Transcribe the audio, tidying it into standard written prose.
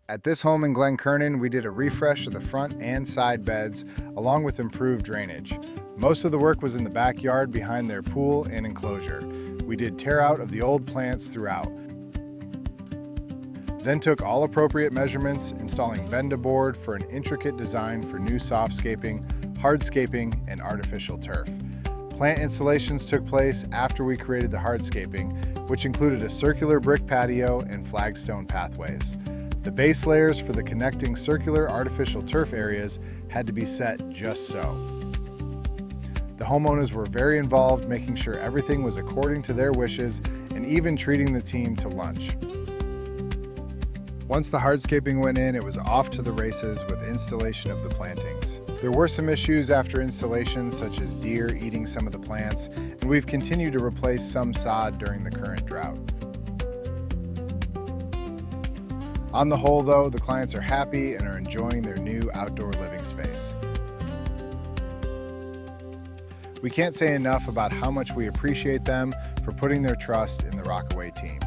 At this home in Glen Kernan, we did a refresh of the front and side beds, along with improved drainage. Most of the work was in the backyard behind their pool and enclosure. We did tear out of the old plants throughout. Then took all appropriate measurements, installing bend-a-board for an intricate design for new softscaping, hardscaping, and artificial turf. Plant installations took place after we created the hardscaping, which included a circular brick patio and flagstone pathways. The base layers for the connecting circular artificial turf areas had to be set just so. The homeowners were very involved, making sure everything was according to their wishes and even treating the team to lunch. Once the hardscaping went in, it was off to the races with installation of the plantings. There were some issues after installation, such as deer eating some of the plants, and we've continued to replace some sod during the current drought. On the whole, though, the clients are happy and are enjoying their new outdoor living space. We can't say enough about how much we appreciate them for putting their trust in the Rockaway team.